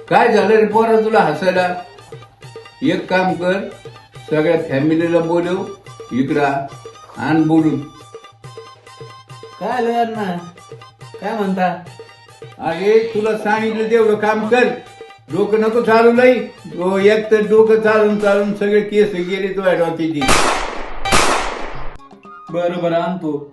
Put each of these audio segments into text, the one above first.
काय झालं रे पोरा तुला हसायला? एक काम कर, सगळ्या फॅमिलीला बोलव इकडं आण बोलून. काय आलं अण्णा? काय म्हणता? अरे तुला सांगितलं तेवढं काम कर, डोकं नको चालू नाही. एक तर डोकं चालून चालून सगळे केस गेले तुझ्या डोक्याची. बरं बरं आणतो.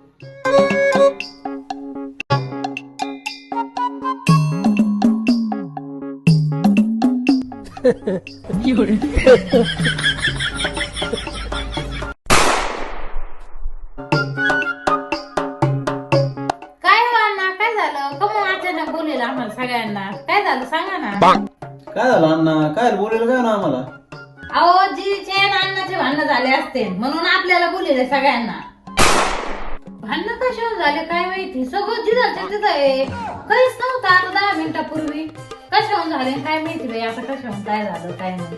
बोलेल आम्हाला सगळ्यांना काय झालं सांगा ना. काय झालं अण्णा? काय बोलेल काय ना आम्हाला? अहो जीचे आणि अण्णाचे भांडण झाले असते म्हणून आपल्याला बोलेले सगळ्यांना. भांडण कशावर झाले काय माहिती, सगळं जिथं तिथं आहे. काहीच नव्हतं आता 10 मिनिटापूर्वी. कशावर झाले काय माहिती बाई, आता कशावर काय झालं काय नाही.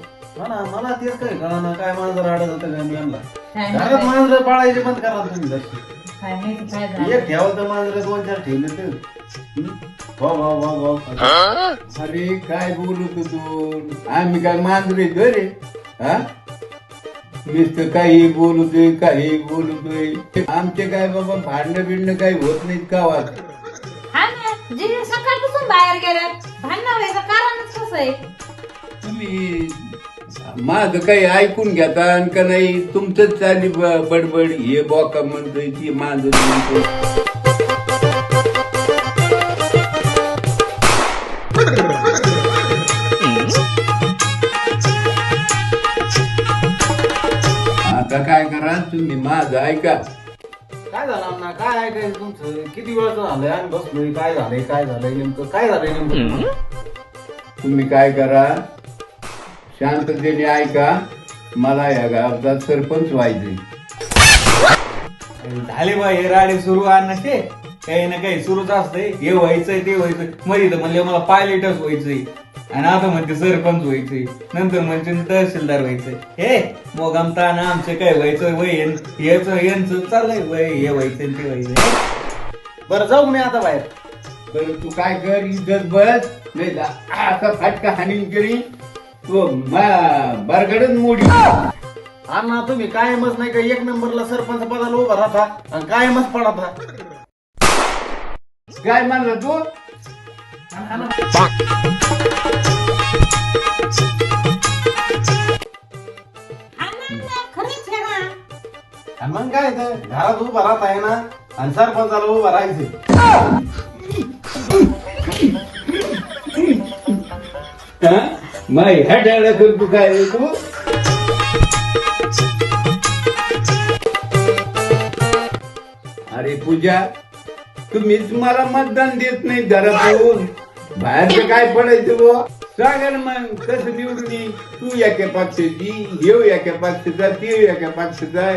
मला तेच काय कळना, काय मांजर आडत होतं काय मी आणला. काय घरात माहिती मांजर पाळायचे बंद करा तुम्ही जशी. काय माहिती काय झालं. एक ठेवलं तर मांजर 2-4 ठेवले तर वाव वाव वाव वाव. अरे काय बोलतो तू? आम्ही काय मांजरे घरे? हा नुसतं काही बोलतोय काही बोलतोय. आमचे काय बाबा भांडणं बिंडणं काही होत नाहीत गावात. हा ना, जी सकाळपासून बाहेर गेल्या भांडण व्हायचं कारणच कसं आहे. तुम्ही माझं काही ऐकून घेता का नाही? तुमचंच चाली बडबड. हे बॉका म्हणतोय, ती मांजर म्हणतोय. आता काय करा तुम्ही माझं ऐका. काय झालं अण्णा? काय ऐकायचं तुमचं? किती वेळचं झालंय आम्ही बसलोय. काय झालंय नेमकं? काय झालंय नेमकं? तुम्ही काय करा, शांततेने ऐका. मला या गावाचा सरपंच व्हायचंय. झाले बा हे राडे सुरू अण्णा. ते काही ना काही सुरूच असतंय. हे व्हायचंय ते व्हायचंय. मध्ये तर म्हणले मला पायलटच व्हायचंय आणि आता म्हणते सरपंच व्हायचंय. नंतर म्हणजे तहसीलदार व्हायचंय. हे मग आमता ना आमचं काय व्हायचं वय यांचं चाललंय वय हे व्हायचंय ते व्हायचंय. बरं जाऊ मी आता बाहेर. बरं तू काय कर, इज्जत बस. नाही आता फाटका हानी केली तो बरगडच मोडी. अण्णा तुम्ही कायमच नाही का एक नंबरला सरपंच पदाला उभा राहता आणि कायमच पडता. काय म्हणलं तू? खरंच आहे ना. आणि मग काय तर घरात उभा राहता आहे ना आणि सरपंचाला उभा राहायचं. माय ह्या डायला करतो काय रे तू? अरे पूजा, तुम्हीच मला मतदान देत नाही घरातून. बाहेरचं काय पडायचं बुवा? सांगा ना मग कसं निवडून येईल? तू एका पक्षाची, येऊ एका पक्षाचा, ते एका पक्षाचा,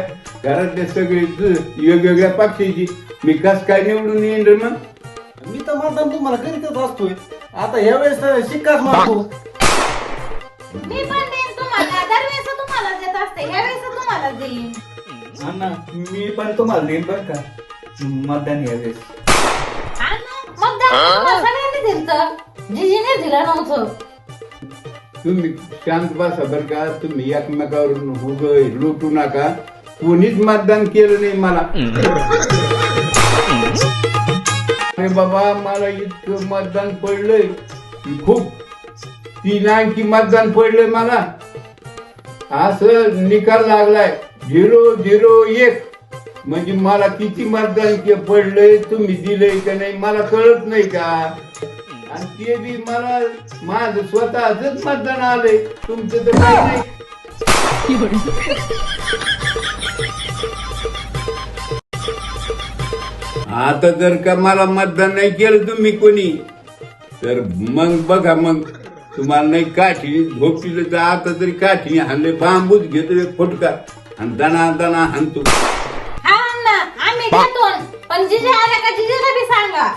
घरातले सगळे वेगवेगळ्या पक्षाची. मी कस काय निवडून येईन रे मग? मी तर मतदान तुम्हाला करीतच असतोय. आता ह्या वेळेस तर शिक्काच मारतो. मी पण देईन तुम्हाला, दरवेळेस तुम्हाला देत असते, ह्या वेळेस तुम्हाला देईन. अण्णा मी पण तुम्हाला देईन बरं का मतदान ह्या वेळेस. हा ना, मतदान तुम्हाला सगळ्यांनी दिलं, जिजीने दिलं नव्हतं. तुम्ही शांत बसा बरं का. तुम्ही एकमेकावर लुटू नका. कोणीच मतदान केलं नाही मला. अरे बाबा, मला इतकं मतदान पडलंय खूप. 3 अंकी मतदान पडलंय मला. असं निकाल लागलाय 001. म्हणजे मला किती मतदान पडलंय, तुम्ही दिलंय का नाही मला कळत नाही का? आणि ते बी मला माझं स्वतःच मतदान आलंय, तुमचं तर काही नाही. आता जर का मला मतदान नाही केलं तुम्ही कोणी, तर मग बघा, मग तुम्हाला नाही काठी झोपतील तर आता तरी काठी हाणले, बांबूच घेतो एक फुटका आणि दणा दणा हाणतो. हा ना, आम्ही घेतो, पण जिजे आले का जिजेला बी सांगा.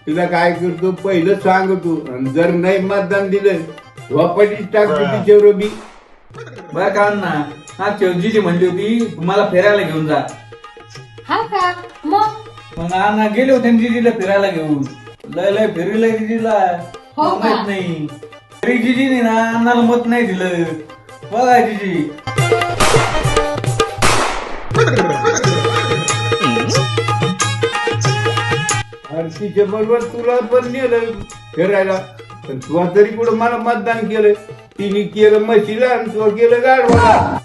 तुला काय करतो पहिलं सांगतो, आणि जर नाही मतदान दिलं झोपाटीच टाकतो तिच्यावर बी. बरं का अण्णा, मागच्या जीजी म्हणली होती मला फिरायला घेऊन जा. हा का? मग मग अण्णा गेले होते ना जिजीला फिरायला घेऊन. लय लय फिरलंय जिजीला. हो का? माहित नाही तरी जिजीने ना अण्णाला मत नाही दिलं. बघा जिजी. आणि तिच्या बरोबर तुला पण नेलं फिरायला, पण तुला तरी कुठं मला मतदान केलं. तिने केलं म्हशीला आणि तुला केलं गाढवाला.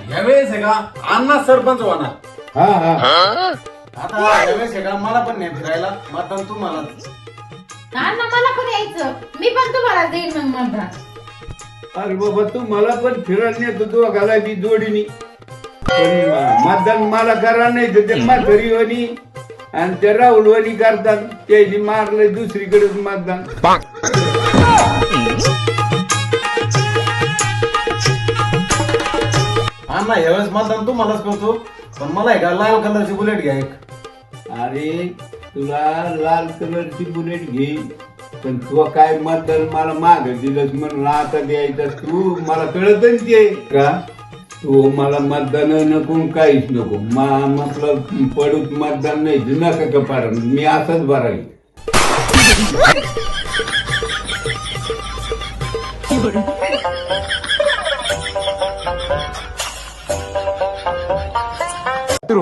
यावेळेस आहे का अण्णा सरपंच होणार. हा हा आता यावेळेस आहे का मला पण नाही फिरायला, मतदान तुम्हाला. अण्णा मला पण यायचं, मी पण तुम्हाला देईन मग मतदान. अरे बाबा तू मला पण फिरायला नेतो तुला घालायची जोडीनी, पण मतदान मला करा नाही तर ते म्हातारी वनी आणि ते राहुल वनी करतात, त्याची मारलंय दुसरीकडेच मतदान. अण्णा यावेळेस मतदान तुम्हालाच करतो, पण मला आहे का लाल कलरची बुलेट घ्या एक. अरे तुला लाल कलरची बुलेट घे, पण तू काय मतदान मला माग दिलंस म्हणून आता द्यायचं. तू मला कळत ते का, तू मला मतदान नको काहीच नको. म्हटलं पडूत मतदान नाही नका का पार, मी असंच भरावी.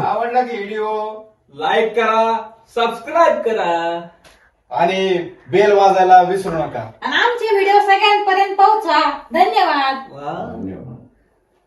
आवडला की व्हिडिओ लाईक करा, सबस्क्राईब करा. आणि बेल वाजायला विसरू नका. आणि आमचे व्हिडिओ सगळ्यांपर्यंत पोहोचा. धन्यवाद. वा. धन्यवाद.